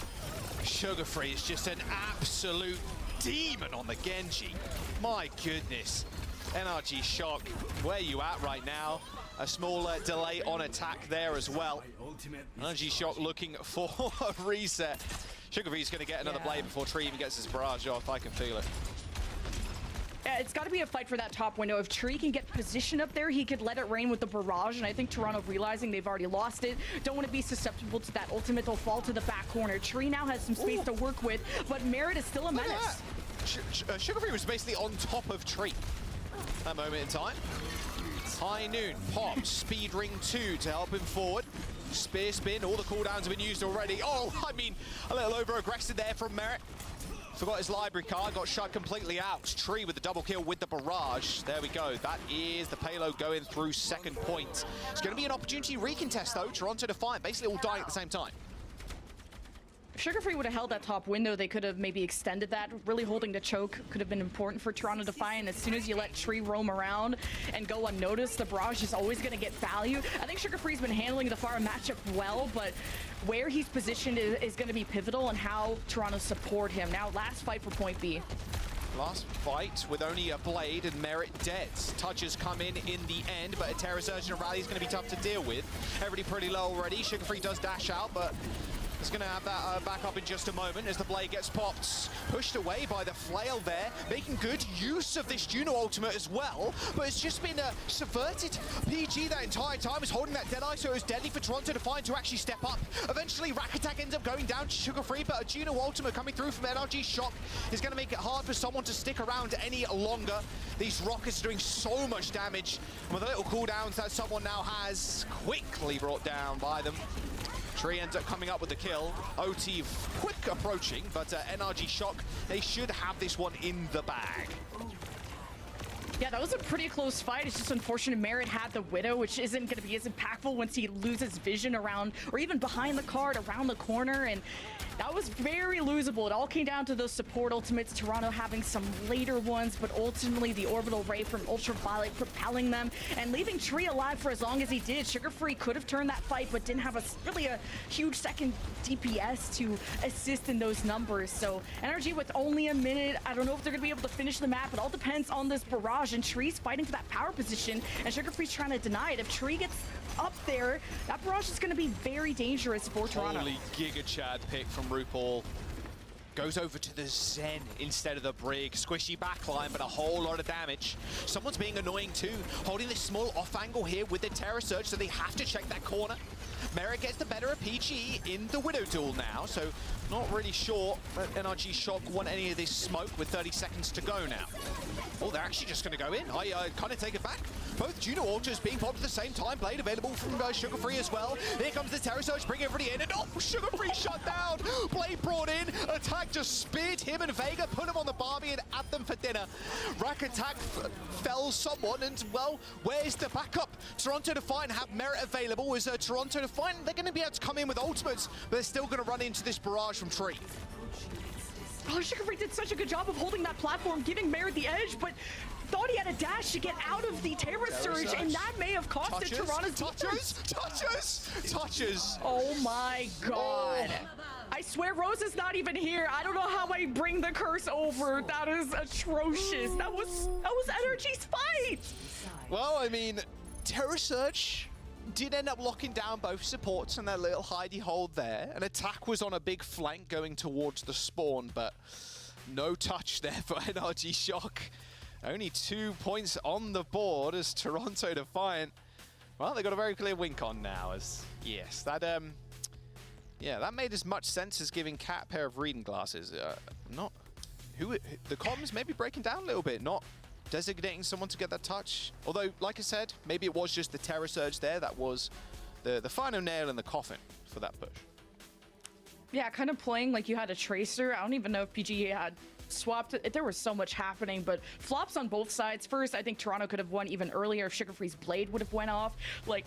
Sugar Free is just an absolute demon on the Genji. My goodness. NRG Shock, where you at right now? A small delay on attack there as well. NRG Shock looking for a reset. Sugar Free's going to get another blade before Tree even gets his barrage off. I can feel it. Yeah, it's got to be a fight for that top window. If Tree can get position up there, he could let it rain with the barrage, and I think Toronto, realizing they've already lost it, don't want to be susceptible to that ultimate. They'll fall to the back corner. Tree now has some space to work with, but Merit is still a menace. Sugar Free was basically on top of Tree that moment in time. High Noon, Pop, Speed Ring 2 to help him forward. Spear spin, all the cooldowns have been used already. Oh, I mean, a little over-aggressive there from Merit. Forgot his library card, got shut completely out. Tree with the double kill with the barrage. There we go. That is the payload going through second point. It's going to be an opportunity recontest, though. Toronto Defiant basically all dying at the same time. If Sugar Free would have held that top window, they could have maybe extended that. Really holding the choke could have been important for Toronto Defiant. As soon as you let Tree roam around and go unnoticed, the barrage is always going to get value. I think Sugar Free's been handling the Pharah matchup well, but where he's positioned is going to be pivotal and how Toronto support him. Now, last fight for point B. Last fight with only a blade and Merit dead. Touches come in the end, but a Terror Surge and a rally is going to be tough to deal with. Everybody pretty low already. Sugar Free does dash out, but it's going to have that back up in just a moment as the blade gets popped. Pushed away by the flail there, making good use of this Juno ultimate as well, but it's just been subverted. PG that entire time is holding that Deadeye, so it was deadly for Toronto Defiant to actually step up. Eventually, Rack Attack ends up going down to Sugar Free, but a Juno ultimate coming through from NRG Shock is going to make it hard for someone to stick around any longer. These rockets are doing so much damage, and with the little cooldowns that someone now has, quickly brought down by them. Tree ends up coming up with the kill. OT quick approaching, but NRG Shock, they should have this one in the bag. Yeah, that was a pretty close fight. It's just unfortunate Merit had the Widow, which isn't going to be as impactful once he loses vision around, or even behind the card, around the corner, and that was very losable. It all came down to those support ultimates, Toronto having some later ones, but ultimately the orbital ray from Ultraviolet propelling them and leaving Tree alive for as long as he did. Sugar Free could have turned that fight, but didn't have really a huge second DPS to assist in those numbers. So NRG with only a minute, I don't know if they're going to be able to finish the map. It all depends on this barrage, and Tree's fighting for that power position, and Sugar Free's trying to deny it. If Tree gets up there, that barrage is going to be very dangerous for Toronto. Holy Giga Chad pick from RuPaul. Goes over to the Zen instead of the Brig. Squishy backline, but a whole lot of damage. Someone's being annoying too, holding this small off angle here with the Terror Surge, so they have to check that corner. Merit gets the better of PG in the Widow duel now, so not really sure that NRG Shock want any of this smoke with 30 seconds to go now. Oh, they're actually just going to go in. I kind of take it back. Both Juno Altars being popped at the same time. Blade available from Sugar Free as well. Here comes the Terror Surge, bring everybody in, and oh, Sugar Free shut down. Blade brought in. Attack just speared him and Vega, put him on the Barbie and at them for dinner. Rack Attack fells someone, and well, where's the backup? Toronto Defiant have Merit available. Is Toronto Defiant, they're going to be able to come in with ultimates, but they're still going to run into this barrage from Tree. Oh, Sugar Free did such a good job of holding that platform, giving Merit the edge, but thought he had a dash to get out of the Terror Surge, and that may have costed Toronto's Touches! Oh my god. I swear Rose is not even here. I don't know how I bring the curse over. That is atrocious. That was NRG's fight. Well, I mean, Terror Surge did end up locking down both supports in that little hidey hole there. An attack was on a big flank going towards the spawn, but no touch there for NRG Shock. Only 2 points on the board as Toronto Defiant. Well, they got a very clear wink on now. As yes, that yeah, that made as much sense as giving Cat a pair of reading glasses. The comms maybe breaking down a little bit, not designating someone to get that touch. Although, like I said, maybe it was just the Terror Surge there that was the final nail in the coffin for that push. Yeah, kind of playing like you had a Tracer. I don't even know if PG had swapped. There was so much happening, but flops on both sides. First, I think Toronto could have won even earlier if Sugar Free's blade would have went off. Like,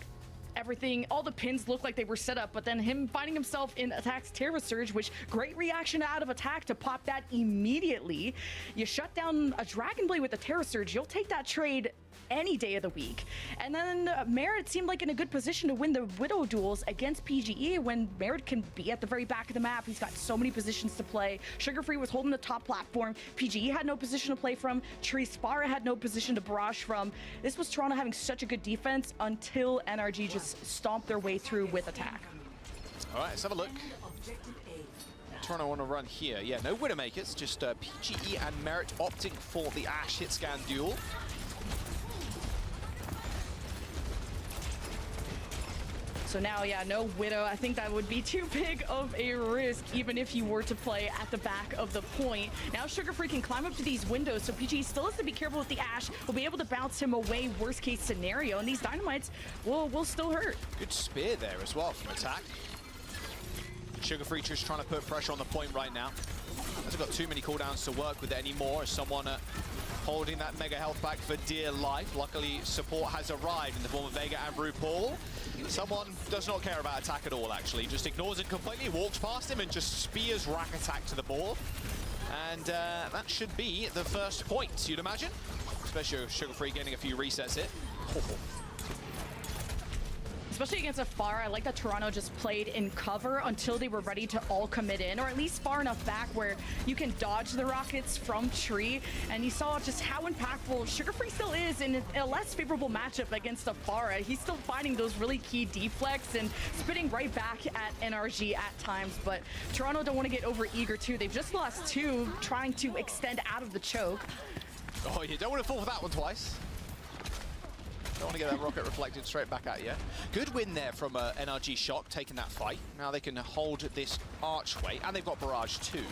everything, all the pins looked like they were set up, but then him finding himself in Attack's Terra Surge, which great reaction out of Attack to pop that immediately. You shut down a Dragon Blade with the Terra Surge, you'll take that trade any day of the week. And then Merit seemed like in a good position to win the Widow duels against PGE when Merit can be at the very back of the map. He's got so many positions to play. Sugar Free was holding the top platform. PGE had no position to play from. Tree Spara had no position to barrage from. This was Toronto having such a good defense until NRG just stomped their way through with Attack. All right, let's have a look. Toronto want to run here. Yeah, no Widowmakers, just PGE and Merit opting for the Ashe hit scan duel. So now, yeah, no Widow. I think that would be too big of a risk, even if you were to play at the back of the point. Now Sugar Free can climb up to these windows, so PG still has to be careful with the Ashe. Will be able to bounce him away, worst case scenario, and these Dynamites will still hurt. Good spear there as well from Attack. Sugar Free just trying to put pressure on the point right now. Hasn't got too many cooldowns to work with anymore. Someone holding that mega health back for dear life. Luckily, support has arrived in the form of Vega and RuPaul. Someone does not care about Attack at all, actually. Just ignores it completely, walks past him, and just spears Rack Attack to the board. And that should be the first point, you'd imagine. Especially Sugar Free getting a few resets here. Especially against a Pharah, I like that Toronto just played in cover until they were ready to all commit in, or at least far enough back where you can dodge the rockets from Tree. And you saw just how impactful Sugar Free still is in a less favorable matchup against a Pharah. He's still finding those really key deflects and spitting right back at NRG at times. But Toronto don't want to get over eager too. They've just lost 2 trying to extend out of the choke. Oh, you don't want to fall for that one twice. Don't want to get that rocket reflected straight back at you. Good win there from NRG Shock, taking that fight. Now they can hold this archway, and they've got Barrage too.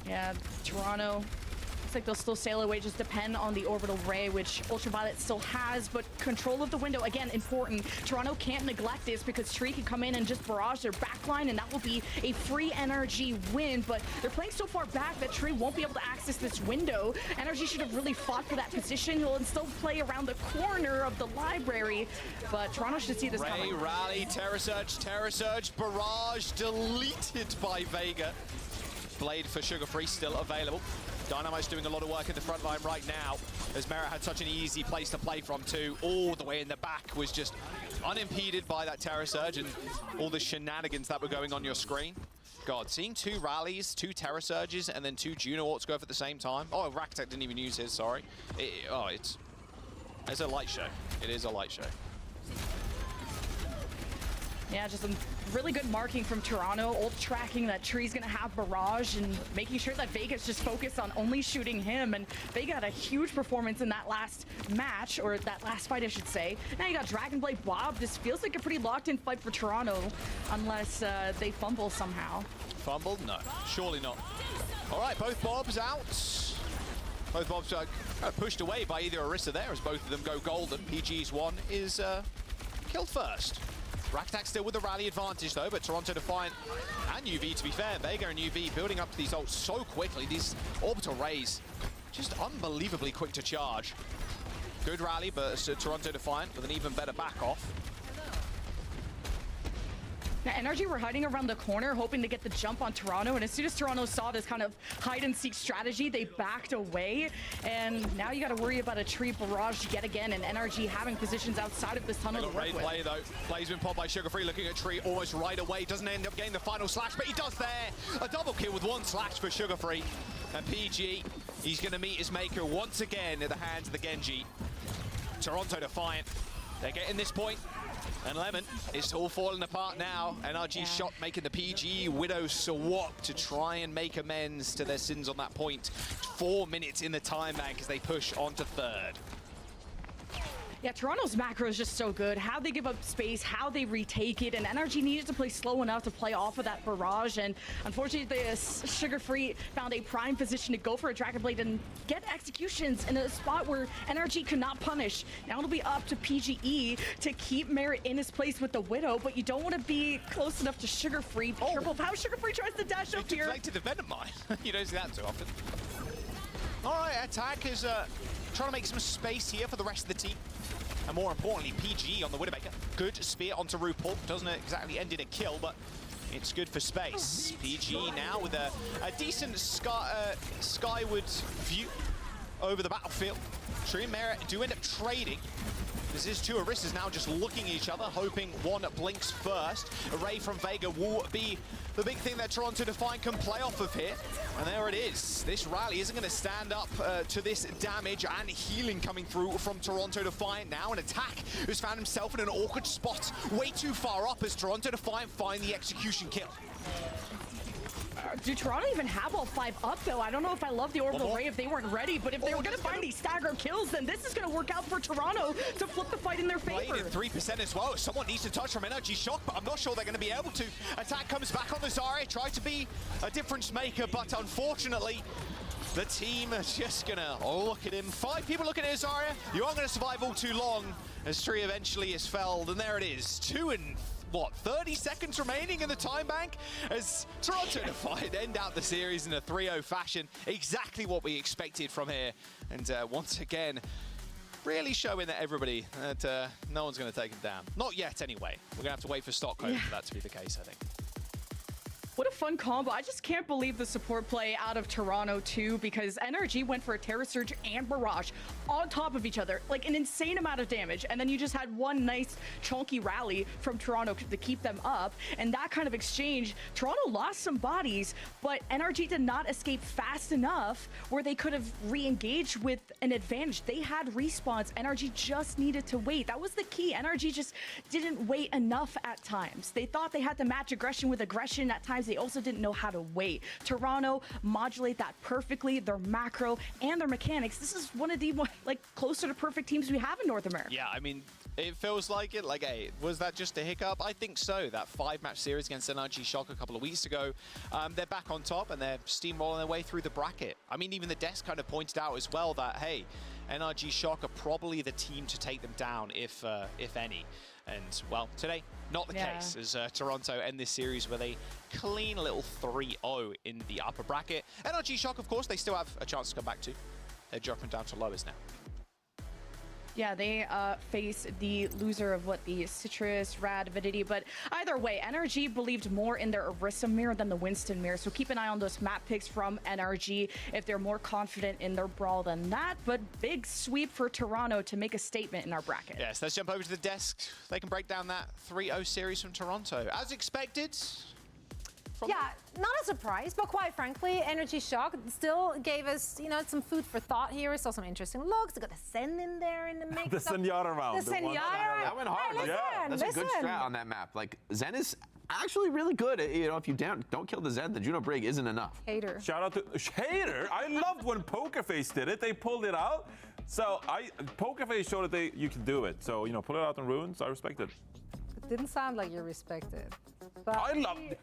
Yeah, Toronto, looks like they'll still sail away, just depend on the orbital ray, which Ultraviolet still has, but control of the window, again, important. Toronto can't neglect this because Tree can come in and just barrage their backline, and that will be a free NRG win, but they're playing so far back that Tree won't be able to access this window. NRG should have really fought for that position. He'll still play around the corner of the library, but Toronto should see this coming. Ray, rally, Terra Surge, barrage deleted by Vega. Blade for Sugar Free still available. Dynamite's doing a lot of work in the front line right now, as Merit had such an easy place to play from too. All the way in the back was just unimpeded by that Terra Surge and all the shenanigans that were going on your screen. God, seeing 2 rallies, 2 Terra Surges, and then 2 Juno Orts go off at the same time. Oh, Raktek didn't even use his, sorry. It's a light show. It is a light show. Yeah, just some really good marking from Toronto, ult tracking that Tree's gonna have Barrage and making sure that Vega's just focused on only shooting him. And Vega had a huge performance in that last match, or that last fight, I should say. Now you got Dragon Blade Bob. This feels like a pretty locked-in fight for Toronto, unless they fumble somehow. Fumbled? No, surely not. All right, both Bobs out. Both Bobs are kind of pushed away by either Orisa there, as both of them go golden. PG's one is killed first. Raktak still with the rally advantage though, but Toronto Defiant and UV, to be fair, Vega and UV building up to these ults so quickly. These orbital rays just unbelievably quick to charge. Good rally, but Toronto Defiant with an even better back off. Now, NRG were hiding around the corner, hoping to get the jump on Toronto, and as soon as Toronto saw this kind of hide-and-seek strategy, they backed away, and now you got to worry about a Tree barrage yet again, and NRG having positions outside of this tunnel to work with. Play, though. Play's been popped by Sugar Free, looking at Tree almost right away. Doesn't end up getting the final slash, but he does there. A double kill with 1 slash for Sugar Free. And PG, he's going to meet his maker once again at the hands of the Genji. Toronto Defiant, they're getting this point. And Lemon, it's all falling apart now. NRG shot making the PG Widow swap to try and make amends to their sins on that point. 4 minutes in the time bank as they push on to 3rd. Yeah, Toronto's macro is just so good. How they give up space, how they retake it, and NRG needed to play slow enough to play off of that barrage. And unfortunately, the Sugar Free found a prime position to go for a Dragon Blade and get executions in a spot where NRG could not punish. Now it'll be up to PGE to keep Merit in his place with the Widow, but you don't want to be close enough to Sugar Free. Be careful of how Sugar Free tries to dash up here. Deflected the Venom Mine. You don't see that too often. All right, Attack is trying to make some space here for the rest of the team. And more importantly, PGE on the Widowmaker. Good spear onto RuPaul. Doesn't exactly end in a kill, but it's good for space. PGE now with a decent skyward view over the battlefield. Tree and Merit do end up trading. This is two Orysas now just looking at each other, hoping one blinks first. A Ray from Vega will be the big thing that Toronto Defiant can play off of here. And there it is. This rally isn't going to stand up to this damage and healing coming through from Toronto Defiant now. An Attack who's found himself in an awkward spot way too far up as Toronto Defiant find the execution kill. Do Toronto even have all 5 up, though? I don't know if I love the Orbital Ray if they weren't ready, but if they were going to find these stagger kills, then this is going to work out for Toronto to flip the fight in their favor. 3% as well. Someone needs to touch from NRG Shock, but I'm not sure they're going to be able to. Attack comes back on the Zarya, tried to be a difference maker, but unfortunately, the team is just going to look at him. 5 people looking at Zarya. You aren't going to survive all too long as Tree eventually is felled, and there it is. 30 seconds remaining in the time bank as Toronto Defiant end out the series in a 3-0 fashion. Exactly what we expected from here. And once again, really showing that everybody, that no one's going to take them down. Not yet, anyway. We're going to have to wait for Stockholm for that to be the case, I think. What a fun combo. I just can't believe the support play out of Toronto, too, because NRG went for a Terror Surge and Barrage on top of each other, like an insane amount of damage. And then you just had one nice chunky rally from Toronto to keep them up. And that kind of exchange, Toronto lost some bodies, but NRG did not escape fast enough where they could have re-engaged with an advantage. They had respawns. NRG just needed to wait. That was the key. NRG just didn't wait enough at times. They thought they had to match aggression with aggression at times. They also didn't know how to wait. Toronto modulate that perfectly, their macro and their mechanics. This is one of the closer to perfect teams we have in North America. Yeah, I mean, it feels like it. Like, hey, was that just a hiccup? I think so. That 5-match series against NRG Shock a couple of weeks ago, they're back on top and they're steamrolling their way through the bracket. I mean, even the desk kind of pointed out as well that, hey, NRG Shock are probably the team to take them down, if any. And, well, today, not the case, as Toronto end this series with a clean little 3-0 in the upper bracket. NRG Shock, of course, they still have a chance to come back too. They're dropping down to lowest now. Yeah, they face the loser of the Citrus, Rad, Avidity, but either way, NRG believed more in their Orisa mirror than the Winston mirror, so keep an eye on those map picks from NRG if they're more confident in their brawl than that, but big sweep for Toronto to make a statement in our bracket. Yes, let's jump over to the desk. They can break down that 3-0 series from Toronto. As expected. Yeah, not a surprise, but quite frankly, NRG Shock still gave us, some food for thought here. We saw some interesting looks. They got the Zen in there in the mix. The Zenyatta round. The Zenyatta round. That went hard. Hey, That's a good strat on that map. Like, Zen is actually really good. If you don't kill the Zen, the Juno Brig isn't enough. Hater. Shout out to Hater. I loved when Pokerface did it. They pulled it out. So Pokerface showed that you can do it. So, pull it out in runes. I respect it. It didn't sound like you respected. But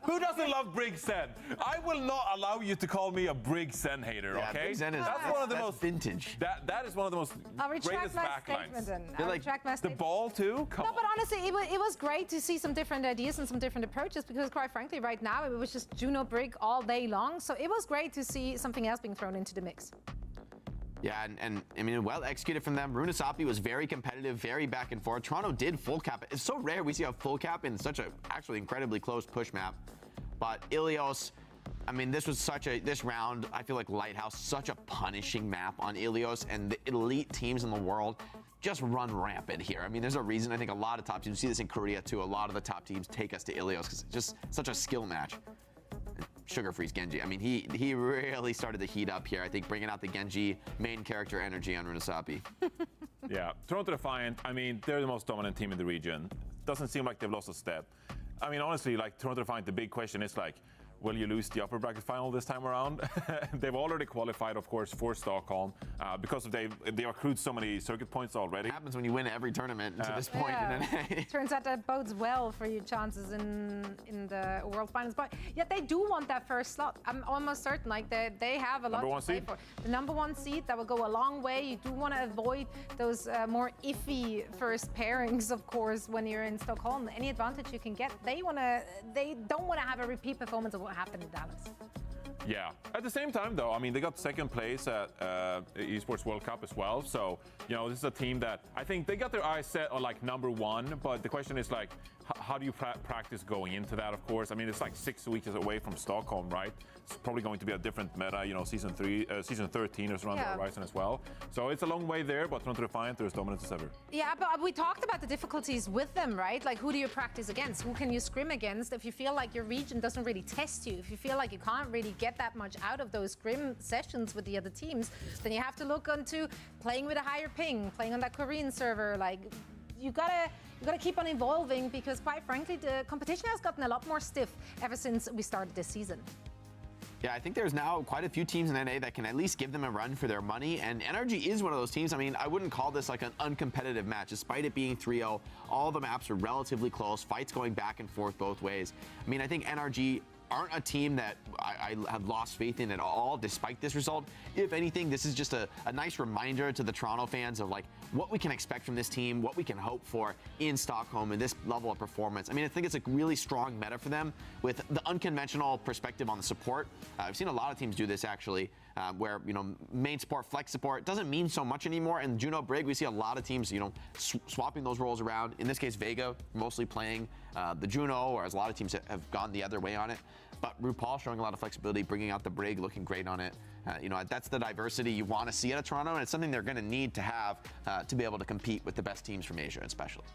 who doesn't love Brig Zen? I will not allow you to call me a Brig Zen hater, Yeah, okay? Brig Zen is that's one of the most vintage. That is one of the most I'll retract greatest my backlines. statement then. I'll retract my The statement. ball too? Come No, on. but honestly, it was great to see some different ideas and some different approaches because, quite frankly, right now it was just Juno Brig all day long. So it was great to see something else being thrown into the mix. Yeah, and I mean, well executed from them. Runasappi was very competitive, very back and forth. Toronto did full cap. It's so rare we see a full cap in such a actually incredibly close push map. But Ilios, I mean, this round, I feel like Lighthouse, such a punishing map on Ilios, and the elite teams in the world just run rampant here. I mean, there's a reason I think a lot of top teams, you see this in Korea too, a lot of the top teams take us to Ilios because it's just such a skill match. Sugar Freeze Genji. I mean, he really started to heat up here. I think bringing out the Genji main character energy on Runasappi. Yeah, Toronto Defiant, I mean, they're the most dominant team in the region. Doesn't seem like they've lost a step. I mean, honestly, Toronto Defiant, the big question is will you lose the upper bracket final this time around? They've already qualified, of course, for Stockholm because they accrued so many circuit points already. It happens when you win every tournament to this point. Yeah. Turns out that bodes well for your chances in the World Finals. But yeah, they do want that first slot. I'm almost certain. Like they have a lot to play for. The #1 seed, that will go a long way. You do want to avoid those more iffy first pairings, of course, when you're in Stockholm. Any advantage you can get, they don't want to have a repeat performance of what happened in Dallas. Yeah. At the same time, though, I mean, they got second place at Esports World Cup as well. So, you know, this is a team that I think they got their eyes set on like #1. But the question is like, how do you practice going into that? Of course, I mean, it's like 6 weeks away from Stockholm, right? It's probably going to be a different meta. You know, season 13 is around the horizon as well. So it's a long way there. But Toronto Defiant, they're as dominant as ever. Yeah, but we talked about the difficulties with them, right? Like, who do you practice against? Who can you scrim against? If you feel like your region doesn't really test you, if you feel like you can't really get that much out of those scrim sessions with the other teams, then you have to look into playing with a higher ping, playing on that Korean server. Like, you gotta keep on evolving, because quite frankly, the competition has gotten a lot more stiff ever since we started this season. Yeah, I think there's now quite a few teams in NA that can at least give them a run for their money, and NRG is one of those teams. I mean, I wouldn't call this like an uncompetitive match. Despite it being 3-0, all the maps are relatively close, fights going back and forth both ways. I mean, I think NRG aren't a team that I have lost faith in at all, despite this result. If anything, this is just a nice reminder to the Toronto fans of like what we can expect from this team, what we can hope for in Stockholm and this level of performance. I mean, I think it's a really strong meta for them with the unconventional perspective on the support. I've seen a lot of teams do this actually, where, you know, main support, flex support doesn't mean so much anymore. And Juno Brig, we see a lot of teams, you know, swapping those roles around. In this case, Vega mostly playing the Juno, whereas a lot of teams have gone the other way on it. But RuPaul showing a lot of flexibility, bringing out the Brig, looking great on it. You know, that's the diversity you want to see out of Toronto, and it's something they're going to need to have to be able to compete with the best teams from Asia, especially.